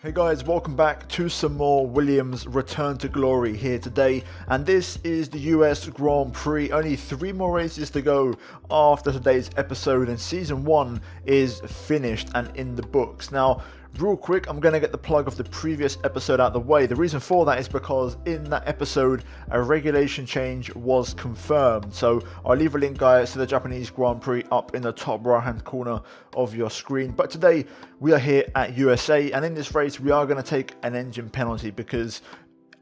Hey guys, welcome back to some more Williams Return to Glory here today, and this is the US Grand Prix. Only 3 more races to go after today's episode, and Season 1 is finished and in the books. Now, real quick, I'm going to get the plug of the previous episode out of the way. The reason for that is because in that episode, a regulation change was confirmed. So I'll leave a link, guys, to the Japanese Grand Prix up in the top right-hand corner of your screen. But today, we are here at USA, and in this race, we are going to take an engine penalty because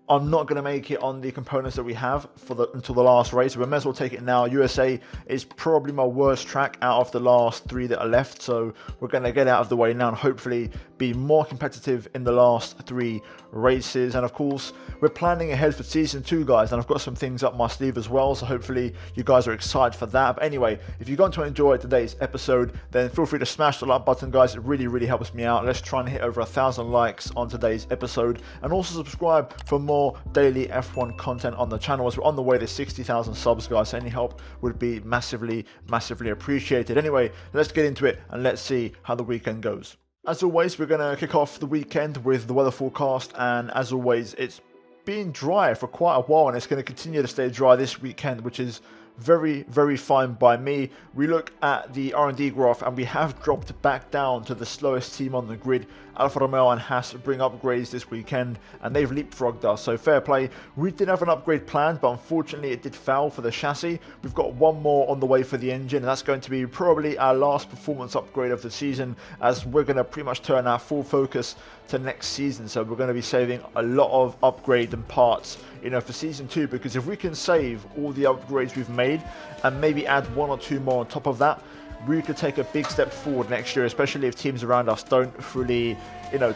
I'm not going to make it on the components that we have until the last race. We may as well take it now. USA is probably my worst track out of the last 3 that are left, so we're going to get out of the way now and hopefully be more competitive in the last 3 races. And of course, we're planning ahead for Season 2, guys, and I've got some things up my sleeve as well, so hopefully you guys are excited for that. But anyway, if you're going to enjoy today's episode, then feel free to smash the like button, guys. It really helps me out. Let's try and hit over 1,000 likes on today's episode, and also subscribe for more daily F1 content on the channel, as we're on the way to 60,000 subs, guys. So any help would be massively appreciated. Anyway, let's get into it and let's see how the weekend goes. As always, we're going to kick off the weekend with the weather forecast, and as always, it's been dry for quite a while and it's going to continue to stay dry this weekend, which is very fine by me. We look at the R&D graph and we have dropped back down to the slowest team on the grid. Alfa Romeo and Haas bring upgrades this weekend and they've leapfrogged us, so fair play. We did have an upgrade planned, but unfortunately it did fail for the chassis. We've got one more on the way for the engine, and that's going to be probably our last performance upgrade of the season, as we're going to pretty much turn our full focus to next season. So we're going to be saving a lot of upgrade and parts, for Season 2, because if we can save all the upgrades we've made and maybe add 1 or 2 more on top of that, we could take a big step forward next year, especially if teams around us don't fully,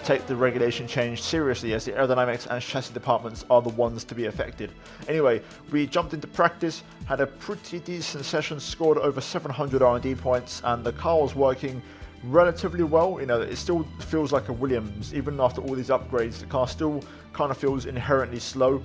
take the regulation change seriously, as the aerodynamics and chassis departments are the ones to be affected. Anyway, we jumped into practice, had a pretty decent session, scored over 700 R&D points, and the car was working relatively well. It still feels like a Williams. Even after all these upgrades, the car still kind of feels inherently slow.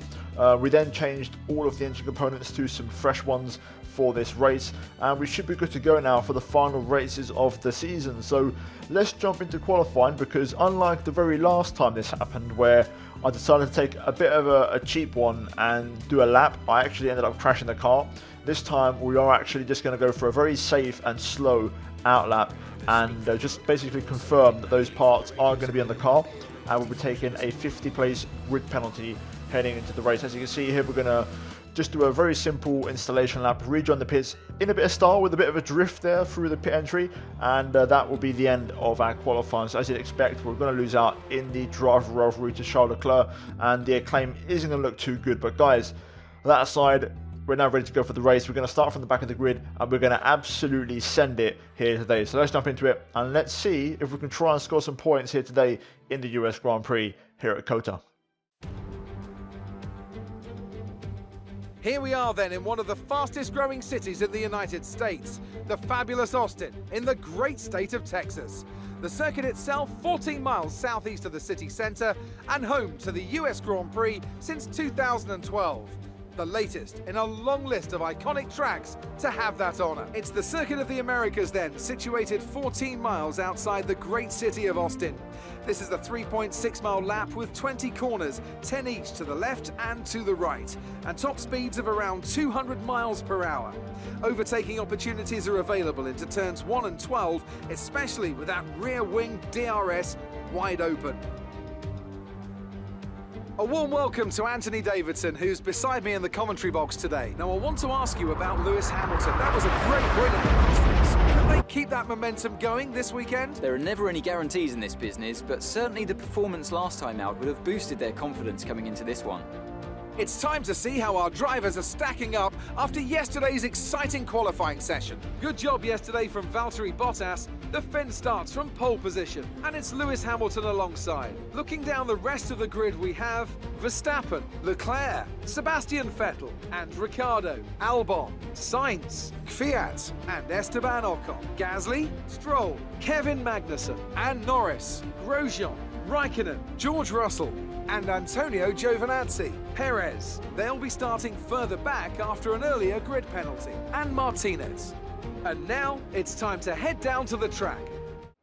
We then changed all of the engine components to some fresh ones for this race, and we should be good to go now for the final races of the season. So let's jump into qualifying, because unlike the very last time this happened, where I decided to take a bit of a cheap one and do a lap, I actually ended up crashing the car. This time we are actually just going to go for a very safe and slow out lap and just basically confirm that those parts are going to be on the car, and we'll be taking a 50 place grid penalty heading into the race. As you can see here, we're going to just do a very simple installation lap, rejoin the pits in a bit of style with a bit of a drift there through the pit entry, and that will be the end of our qualifying. So as you'd expect, we're going to lose out in the driver rivalry to Charles Leclerc, and the acclaim isn't going to look too good. But guys, that aside, we're now ready to go for the race. We're going to start from the back of the grid and we're going to absolutely send it here today. So let's jump into it and let's see if we can try and score some points here today in the US Grand Prix here at COTA. Here we are then in one of the fastest growing cities in the United States, the fabulous Austin, in the great state of Texas. The circuit itself 14 miles southeast of the city centre and home to the US Grand Prix since 2012. The latest in a long list of iconic tracks to have that honour. It's the Circuit of the Americas then, situated 14 miles outside the great city of Austin. This is the 3.6 mile lap with 20 corners, 10 each to the left and to the right, and top speeds of around 200 miles per hour. Overtaking opportunities are available into turns 1 and 12, especially with that rear wing DRS wide open. A warm welcome to Anthony Davidson, who's beside me in the commentary box today. Now, I want to ask you about Lewis Hamilton. That was a great win in the last race. Can they keep that momentum going this weekend? There are never any guarantees in this business, but certainly the performance last time out would have boosted their confidence coming into this one. It's time to see how our drivers are stacking up after yesterday's exciting qualifying session. Good job yesterday from Valtteri Bottas. The Finn starts from pole position, and it's Lewis Hamilton alongside. Looking down the rest of the grid, we have Verstappen, Leclerc, Sebastian Vettel, and Ricciardo, Albon, Sainz, Kvyat, and Esteban Ocon, Gasly, Stroll, Kevin Magnussen, and Norris, Grosjean, Raikkonen, George Russell, and Antonio Giovinazzi. Perez, they'll be starting further back after an earlier grid penalty, and Martinez. And now it's time to head down to the track.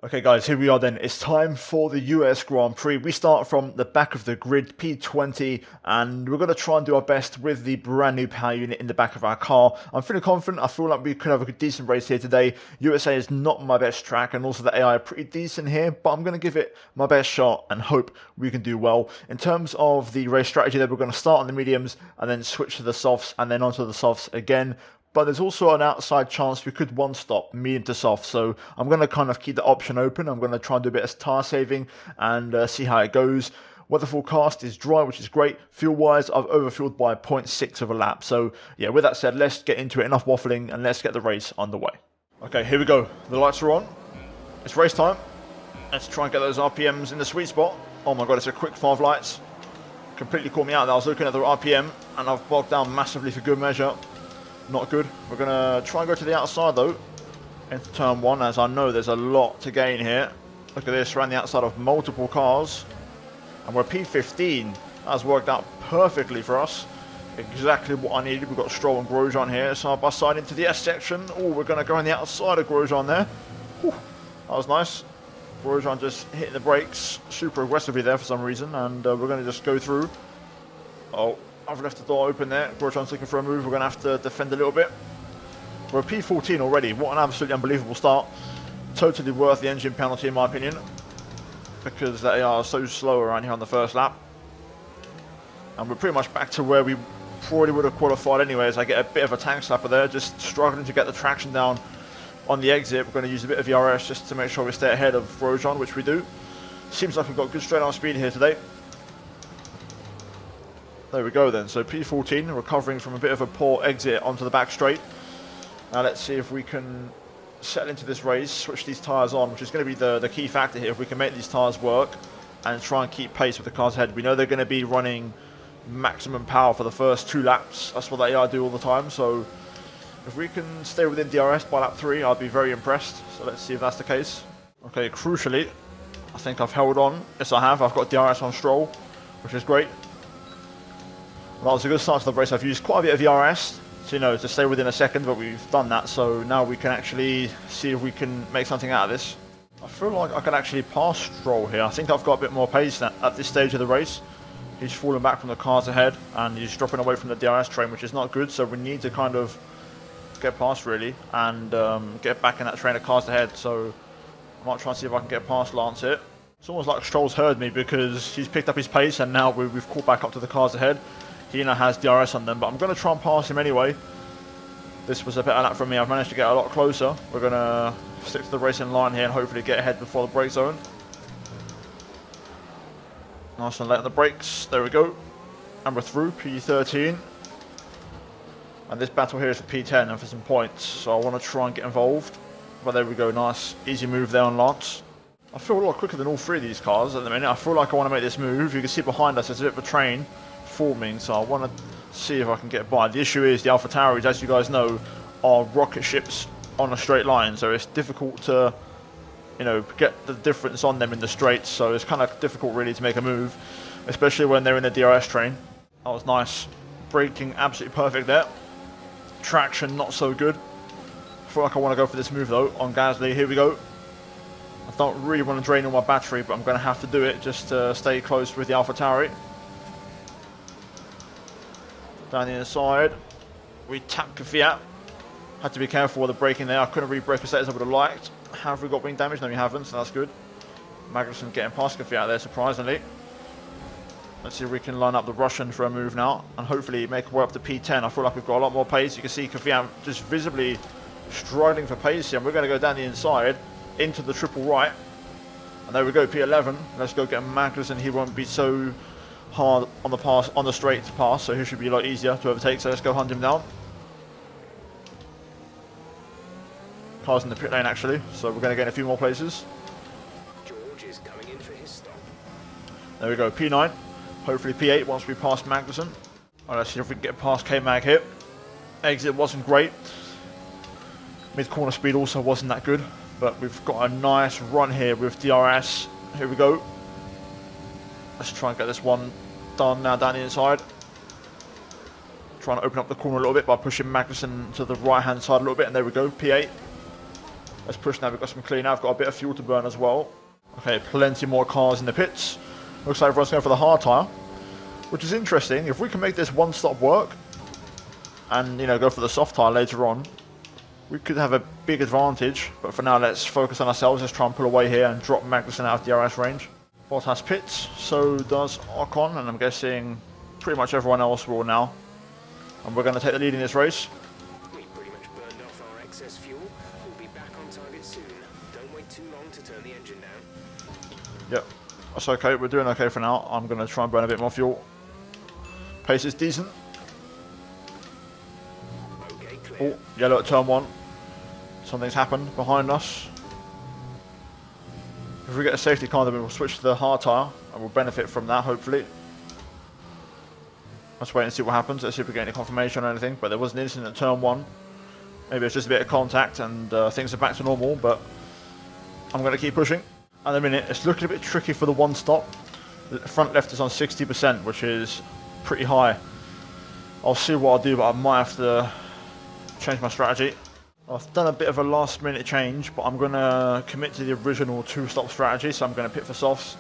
Okay guys, here we are then. It's time for the US Grand Prix. We start from the back of the grid, P20, and we're going to try and do our best with the brand new power unit in the back of our car. I'm feeling confident. I feel like we could have a decent race here today. USA is not my best track, and also the AI are pretty decent here, but I'm going to give it my best shot and hope we can do well. In terms of the race strategy, then we're going to start on the mediums and then switch to the softs and then onto the softs again. But there's also an outside chance we could one-stop medium to soft. So I'm going to kind of keep the option open. I'm going to try and do a bit of tire saving and see how it goes. Weather forecast is dry, which is great. Fuel-wise, I've overfueled by 0.6 of a lap. So yeah, with that said, let's get into it. Enough waffling and let's get the race underway. Okay, here we go. The lights are on. It's race time. Let's try and get those RPMs in the sweet spot. Oh my God, it's a quick 5 lights. Completely caught me out there. I was looking at the RPM and I've bogged down massively for good measure. Not good. We're going to try and go to the outside though, into turn 1, as I know there's a lot to gain here. Look at this, around the outside of multiple cars. And we're P15. That's worked out perfectly for us. Exactly what I needed. We've got Stroll and Grosjean here, side by side into the S section. Oh, we're going to go on the outside of Grosjean there. Whew, that was nice. Grosjean just hitting the brakes super aggressively there for some reason, and we're going to just go through. Oh, I've left the door open there. Grosjean's looking for a move. We're going to have to defend a little bit. We're at P14 already. What an absolutely unbelievable start. Totally worth the engine penalty in my opinion, because they are so slow around here on the first lap. And we're pretty much back to where we probably would have qualified anyways. I get a bit of a tank slapper there, just struggling to get the traction down on the exit. We're going to use a bit of ERS just to make sure we stay ahead of Grosjean, which we do. Seems like we've got good straight arm speed here today. There we go then, so P14 recovering from a bit of a poor exit onto the back straight. Now let's see if we can settle into this race, switch these tyres on, which is going to be the key factor here. If we can make these tyres work and try and keep pace with the cars ahead. We know they're going to be running maximum power for the first 2 laps. That's what they are do all the time, so if we can stay within DRS by lap 3, I'll be very impressed. So let's see if that's the case. Okay, crucially, I think I've held on. Yes, I have. I've got DRS on Stroll, which is great. Well, that was a good start to the race. I've used quite a bit of ERS to stay within a second, but we've done that, so now we can actually see if we can make something out of this. I feel like I can actually pass Stroll here. I think I've got a bit more pace at this stage of the race. He's falling back from the cars ahead, and he's dropping away from the DRS train, which is not good, so we need to kind of get past really, and get back in that train of cars ahead, so I might try and see if I can get past Lance here. It's almost like Stroll's heard me, because he's picked up his pace, and now we've caught back up to the cars ahead. He now has DRS on them, but I'm going to try and pass him anyway. This was a better lap from me. I've managed to get a lot closer. We're going to stick to the racing line here and hopefully get ahead before the brake zone. Nice and late on the brakes. There we go. And we're through P13. And this battle here is for P10 and for some points. So I want to try and get involved. But there we go. Nice. Easy move there on Lance. I feel a lot quicker than all 3 of these cars at the minute. I feel like I want to make this move. You can see behind us there's a bit of a train forming, so I want to see if I can get by. The issue is the AlphaTauris, as you guys know, are rocket ships on a straight line, so it's difficult to, get the difference on them in the straights, so it's kind of difficult really to make a move, especially when they're in the DRS train. That was nice. Braking absolutely perfect there. Traction not so good. I feel like I want to go for this move though on Gasly. Here we go. I don't really want to drain all my battery, but I'm going to have to do it just to stay close with the AlphaTauri. Down the inside, we tapped Kvyat. Had to be careful with the braking there. I couldn't really brake as late as I would have liked. Have we got wing damage? No, we haven't, so that's good. Magnussen getting past Kvyat there, surprisingly. Let's see if we can line up the Russian for a move now, and hopefully make our way up to P10. I feel like we've got a lot more pace. You can see Kvyat just visibly struggling for pace here, and we're going to go down the inside into the triple right. And there we go, P11. Let's go get Magnussen. He won't be so hard on the pass, on the straight to pass, so he should be a lot easier to overtake. So let's go hunt him down. Car's in the pit lane actually, so we're going to get a few more places. George is coming in for his stop. There we go, P9. Hopefully P8 once we pass Magnussen. Alright, let's see if we can get past K-Mag here. Exit wasn't great. Mid corner speed also wasn't that good, but we've got a nice run here with DRS. Here we go. Let's try and get this one done now down the inside. Trying to open up the corner a little bit by pushing Magnussen to the right hand side a little bit, and there we go, P8. Let's push now. We've got some clean. I've got a bit of fuel to burn as well. Okay, plenty more cars in the pits. Looks like everyone's going for the hard tyre, which is interesting. If we can make this one-stop work and, you know, go for the soft tyre later on, we could have a big advantage. But for now, let's focus on ourselves. Let's try and pull away here and drop Magnussen out of DRS range. Bottas pits, so does Ocon, and I'm guessing pretty much everyone else will now. And we're going to take the lead in this race. We pretty much burned off our excess fuel. We'll be back on target soon. Don't wait too long to turn the engine down. Yep, that's okay. We're doing okay for now. I'm going to try and burn a bit more fuel. Pace is decent. Okay, clear. Oh, yellow at turn 1. Something's happened behind us. If we get a safety car, then we'll switch to the hard tyre and we'll benefit from that, hopefully. Let's wait and see what happens. Let's see if we get any confirmation or anything. But there was an incident at turn 1. Maybe it's just a bit of contact and things are back to normal, but I'm going to keep pushing. At the minute, it's looking a bit tricky for the one stop. The front left is on 60%, which is pretty high. I'll see what I'll do, but I might have to change my strategy. I've done a bit of a last minute change, but I'm going to commit to the original 2-stop strategy. So I'm going to pit for softs,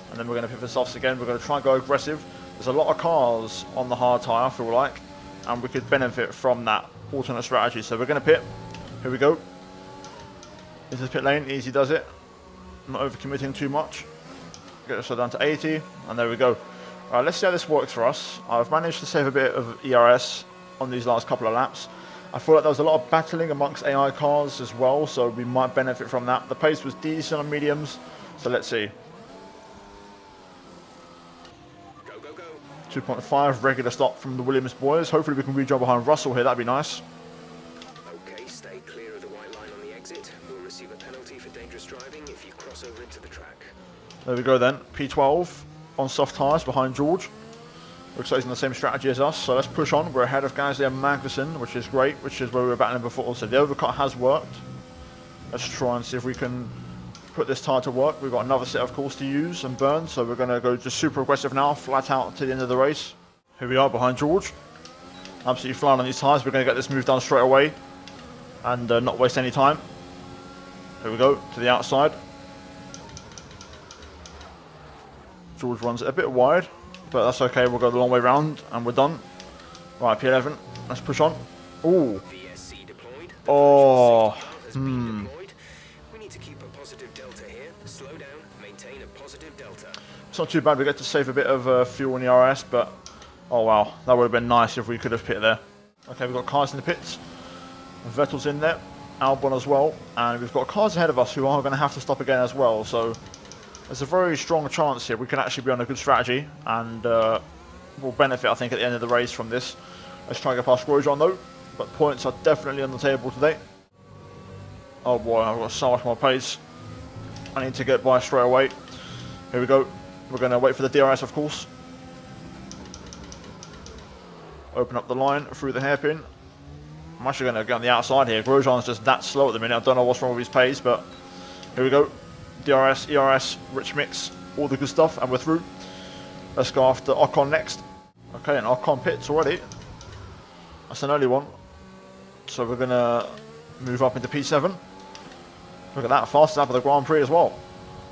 and then we're going to pit for softs again. We're going to try and go aggressive. There's a lot of cars on the hard tyre, I feel like, and we could benefit from that alternate strategy. So we're going to pit. Here we go. Into the pit lane. Easy does it. Not overcommitting too much. Get us down to 80, and there we go. Alright, let's see how this works for us. I've managed to save a bit of ERS on these last couple of laps. I feel like there was a lot of battling amongst AI cars as well, so we might benefit from that. The pace was decent on mediums, so let's see. Go, go, go. 2.5, regular stop from the Williams boys. Hopefully we can rejoin behind Russell here, that'd be nice. Okay, stay clear of the white line on the exit. We'll receive a penalty for dangerous driving if you cross over into the track. There we go then, P12 on soft tyres behind George. Looks like he's on the same strategy as us, so let's push on. We're ahead of Gasly and Magnussen, which is great, which is where we were battling before. So the overcut has worked. Let's try and see if we can put this tyre to work. We've got another set of course to use and burn, so we're going to go just super aggressive now, flat out to the end of the race. Here we are behind George. Absolutely flying on these tyres. We're going to get this move done straight away and not waste any time. Here we go, to the outside. George runs it a bit wide, but that's okay. We'll go the long way round and we're done. Right, P11. Let's push on. Ooh. VSC deployed. Oh. Deployed. We need to keep a positive delta here. Slow down. Maintain a positive delta. It's not too bad. We get to save a bit of fuel in the RS, but oh wow, that would have been nice if we could have pitted there. Okay, we've got cars in the pits. Vettel's in there. Albon as well, and we've got cars ahead of us who are going to have to stop again as well. So there's a very strong chance here we can actually be on a good strategy, and we'll benefit, I think, at the end of the race from this. Let's try and get past Grosjean though, but points are definitely on the table today. Oh boy, I've got so much more pace. I need to get by straight away. Here we go. We're going to wait for the DRS, of course. Open up the line through the hairpin. I'm actually going to get on the outside here. Grosjean's just that slow at the minute. I don't know what's wrong with his pace, but here we go. DRS, ERS, rich mix, all the good stuff, and we're through. Let's go after Ocon next. Okay, and Ocon pits already. That's an early one. So we're going to move up into P7. Look at that, fastest lap of the Grand Prix as well.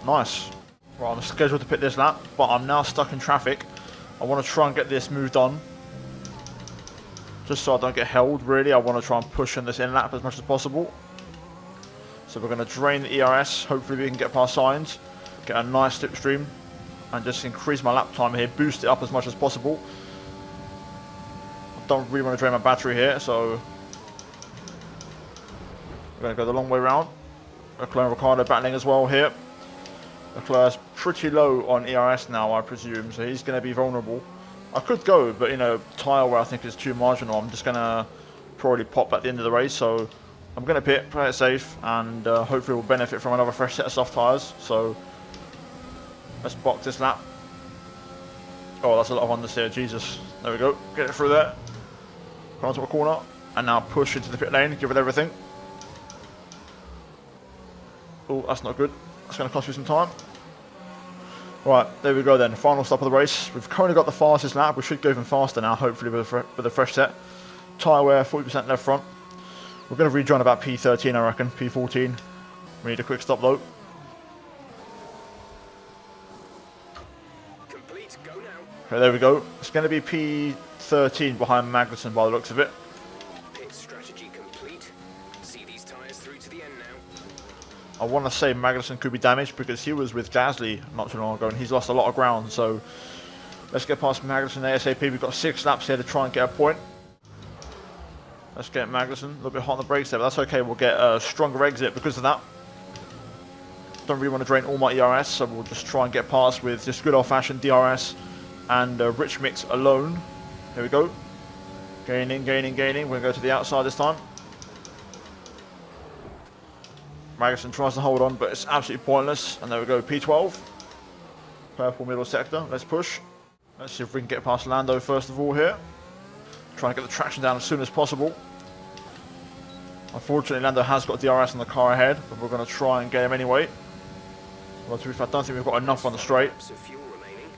Nice. Right, I'm scheduled to pit this lap, but I'm now stuck in traffic. I want to try and get this moved on. Just so I don't get held, really. I want to try and push in this in lap as much as possible. So we're going to drain the ERS. Hopefully we can get past Sainz, get a nice slipstream, and just increase my lap time here, boost it up as much as possible. I don't really want to drain my battery here, so we're going to go the long way round. Leclerc and Ricciardo battling as well here. Leclerc's pretty low on ERS now, I presume, so he's going to be vulnerable. I could go, but you know, tyre wear I think is too marginal. I'm just going to probably pop at the end of the race, so I'm going to pit, play it safe, and hopefully we'll benefit from another fresh set of soft tyres. So let's box this lap. Oh, that's a lot of unders here, Jesus. There we go, get it through there. Come onto a corner, and now push into the pit lane, give it everything. Oh, that's not good. That's going to cost you some time. Right, there we go then. Final stop of the race. We've currently got the fastest lap. We should go even faster now, hopefully, with a fresh set. Tyre wear, 40% left front. We're going to rejoin about P13, I reckon. P14. We need a quick stop though. Complete. Go now. Okay, there we go. It's going to be P13 behind Magnussen by the looks of it. Pit strategy complete. See these tyres through to the end now. I want to say Magnussen could be damaged because he was with Gasly not too long ago and he's lost a lot of ground. So let's get past Magnussen ASAP. We've got 6 laps here to try and get a point. Let's get Magnussen. A little bit hot on the brakes there, but that's okay. We'll get a stronger exit because of that. Don't really want to drain all my ERS, so we'll just try and get past with just good old-fashioned DRS and rich mix alone. Here we go. Gaining, gaining, gaining. We're going to go to the outside this time. Magnussen tries to hold on, but it's absolutely pointless. And there we go, P12. Purple middle sector. Let's push. Let's see if we can get past Lando first of all here. Try and get the traction down as soon as possible. Unfortunately, Lando has got DRS on the car ahead, but we're going to try and get him anyway. Well, to be fair, I don't think we've got enough on the straight. Laps of fuel remaining.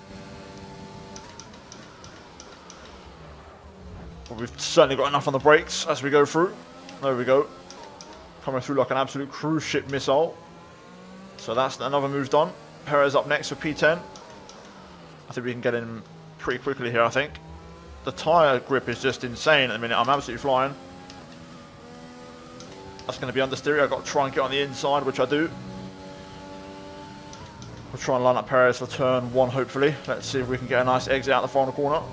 But we've certainly got enough on the brakes as we go through. There we go. Coming through like an absolute cruise ship missile. So that's another move done. Perez up next for P10. I think we can get in pretty quickly here, I think. The tyre grip is just insane at the minute. I'm absolutely flying. That's going to be understeer. I've got to try and get on the inside, which I do. We'll try and line up Perez for turn 1, hopefully. Let's see if we can get a nice exit out the final corner.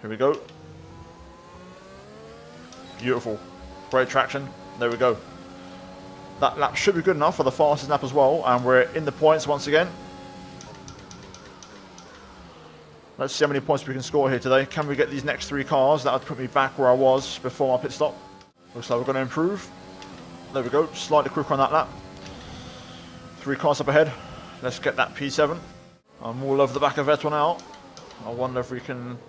Here we go. Beautiful. Great traction. There we go. That lap should be good enough for the fastest lap as well. And we're in the points once again. Let's see how many points we can score here today. Can we get these next 3 cars? That would put me back where I was before my pit stop. Looks like we're going to improve. There we go. Slightly quicker on that lap. 3 cars up ahead. Let's get that P7. I'm all over the back of Vettel now. I wonder if we can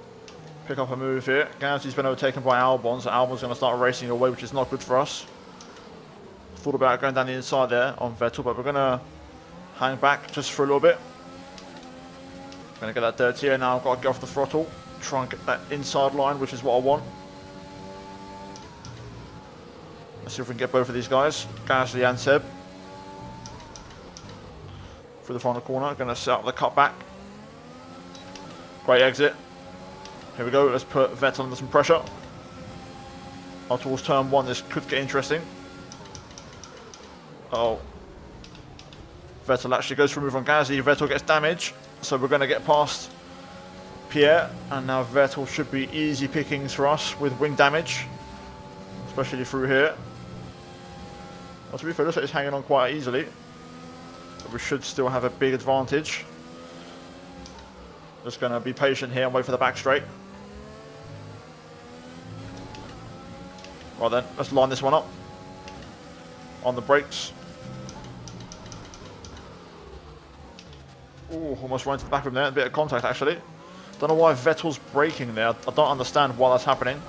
pick up a move here. Gasly's been overtaken by Albon, so Albon's going to start racing away, which is not good for us. Thought about going down the inside there on Vettel, but we're going to hang back just for a little bit. Going to get that dirty here now. I've got to get off the throttle. Try and get that inside line, which is what I want. Let's see if we can get both of these guys, Gasly and Seb. Through the final corner, going to set up the cutback. Great exit. Here we go, let's put Vettel under some pressure. Up towards turn 1, this could get interesting. Oh. Vettel actually goes for a move on Gasly, Vettel gets damage. So we're going to get past Pierre, and now Vettel should be easy pickings for us with wing damage. Especially through here. Well, to be fair, looks like he's hanging on quite easily. But we should still have a big advantage. Just going to be patient here and wait for the back straight. Right then, let's line this one up. On the brakes. Ooh, almost ran to the back of him there. A bit of contact actually. Don't know why Vettel's braking there. I don't understand why that's happening.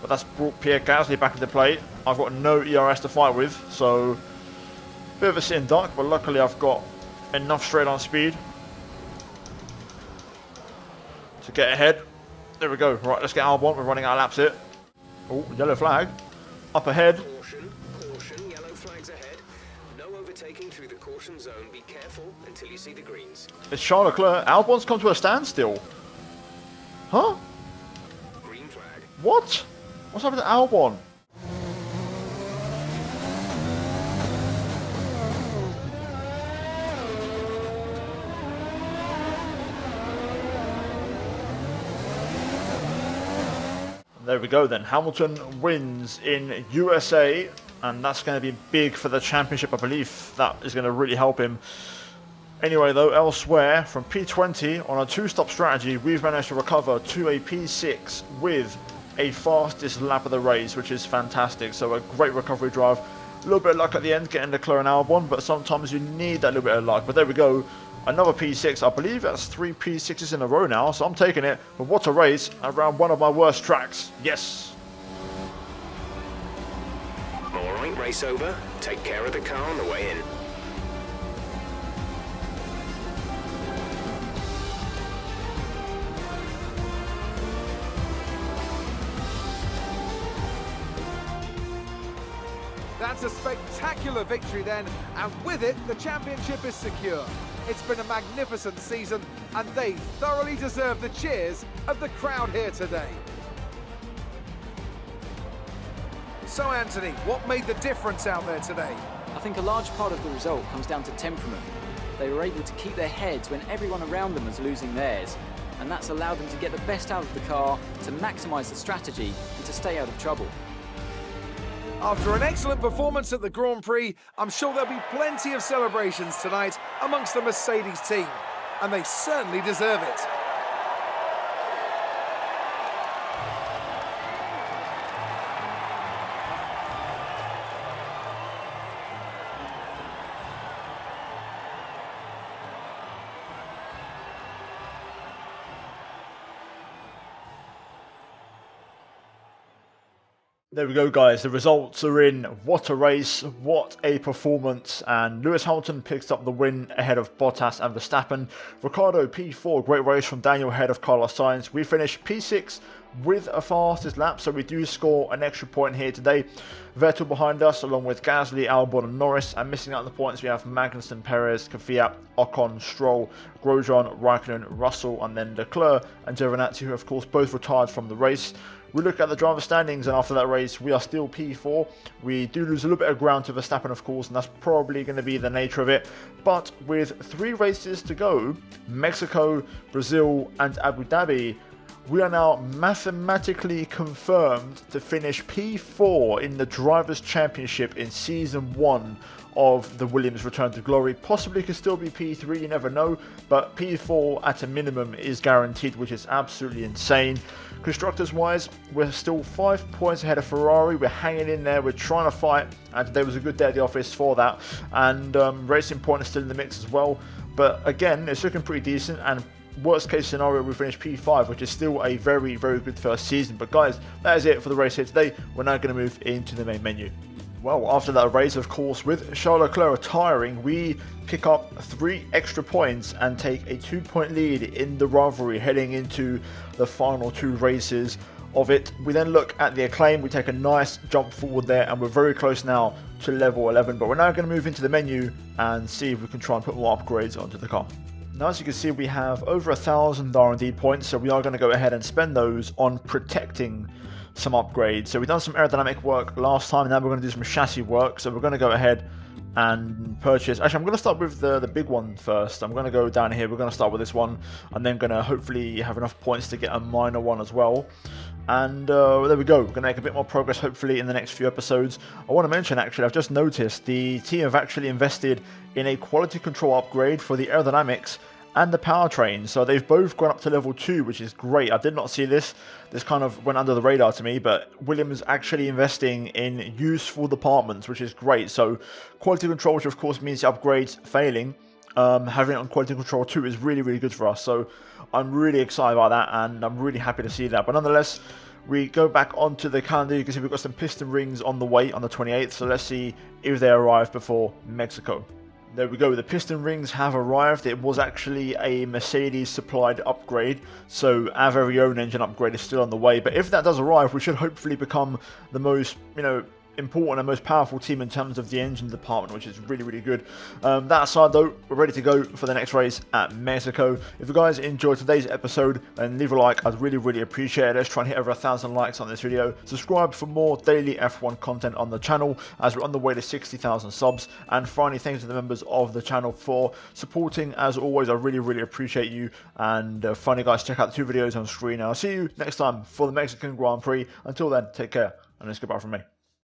But that's brought Pierre Gasly back into play. I've got no ERS to fight with, so bit of a sitting duck, but luckily I've got enough straight on speed to get ahead. There we go. Right, let's get Albon. We're running out of laps here. Oh, yellow flag. Up ahead. Caution, caution, yellow flags ahead. No overtaking through the caution zone. Be careful until you see the greens. It's Charles Leclerc. Albon's come to a standstill. Huh? Green flag. What? What's happened to Albon? There we go then. Hamilton wins in USA, and that's going to be big for the championship, I believe. That is going to really help him. Anyway though, elsewhere, from P20 on a 2-stop strategy, we've managed to recover to a P6 with a fastest lap of the race, which is fantastic. So a great recovery drive. A little bit of luck at the end getting Leclerc and Albon, but sometimes you need that little bit of luck. But there we go. Another P6. I believe that's 3 P6s in a row now, so I'm taking it. But what a race around one of my worst tracks. Yes. Alright, race over. Take care of the car on the way in. That's a spectacular victory then, and with it, the championship is secure. It's been a magnificent season, and they thoroughly deserve the cheers of the crowd here today. So Anthony, what made the difference out there today? I think a large part of the result comes down to temperament. They were able to keep their heads when everyone around them was losing theirs, and that's allowed them to get the best out of the car, to maximise the strategy, and to stay out of trouble. After an excellent performance at the Grand Prix, I'm sure there'll be plenty of celebrations tonight amongst the Mercedes team, and they certainly deserve it. There we go, guys. The results are in. What a race, what a performance. And Lewis Hamilton picks up the win ahead of Bottas and Verstappen. Ricciardo P4, great race from Daniel ahead of Carlos Sainz. We finish P6 with a fastest lap, so we do score an extra point here today. Vettel behind us, along with Gasly, Albon and Norris. And missing out on the points, we have Magnussen, Perez, Kvyat, Ocon, Stroll, Grosjean, Raikkonen, Russell, and then Leclerc and Giovinazzi, who of course both retired from the race. We look at the driver standings, and after that race, we are still P4. We do lose a little bit of ground to Verstappen, of course, and that's probably going to be the nature of it. But with 3 races to go, Mexico, Brazil, and Abu Dhabi, we are now mathematically confirmed to finish P4 in the Drivers' Championship in Season 1 of the Williams Return to Glory. Possibly could still be P3, you never know, but P4 at a minimum is guaranteed, which is absolutely insane. Constructors wise, we're still 5 points ahead of Ferrari. We're hanging in there, we're trying to fight, and today was a good day at the office for that. And Racing Point is still in the mix as well, but again, it's looking pretty decent. And worst case scenario, we finish P5, which is still a very, very good first season. But guys, that is it for the race here today. We're now going to move into the main menu. Well, after that race, of course, with Charles Leclerc retiring, we pick up 3 extra points and take a 2-point lead in the rivalry heading into the final 2 races of it. We then look at the acclaim, we take a nice jump forward there, and we're very close now to level 11. But we're now going to move into the menu and see if we can try and put more upgrades onto the car. Now, as you can see, we have over 1,000 R&D points, so we are going to go ahead and spend those on protecting some upgrades. So we've done some aerodynamic work last time, and now we're going to do some chassis work. So we're going to go ahead and purchase. Actually, I'm going to start with the big one first. I'm going to go down here. We're going to start with this one, and then going to hopefully have enough points to get a minor one as well. And there we go. We're going to make a bit more progress hopefully in the next few episodes. I want to mention, actually, I've just noticed the team have actually invested in a quality control upgrade for the aerodynamics and the powertrain. So they've both gone up to level 2, which is great. I did not see this. This kind of went under the radar to me, but Williams actually investing in useful departments, which is great. So quality control, which of course means the upgrades failing, having it on quality control 2 is really, really good for us. So I'm really excited about that, and I'm really happy to see that. But nonetheless, we go back onto the calendar. You can see we've got some piston rings on the way on the 28th. So let's see if they arrive before Mexico. There we go, the piston rings have arrived. It was actually a Mercedes supplied upgrade, so our very own engine upgrade is still on the way. But if that does arrive, we should hopefully become the most, important and most powerful team in terms of the engine department, which is really, really good. That aside though, we're ready to go for the next race at Mexico. If you guys enjoyed today's episode, then leave a like. I'd really, really appreciate it. Let's try and hit over 1,000 likes on this video. Subscribe for more daily F1 content on the channel as we're on the way to 60,000 subs. And finally, thanks to the members of the channel for supporting. As always, I really, really appreciate you. And finally, guys, check out the 2 videos on screen. And I'll see you next time for the Mexican Grand Prix. Until then, take care, and it's goodbye from me.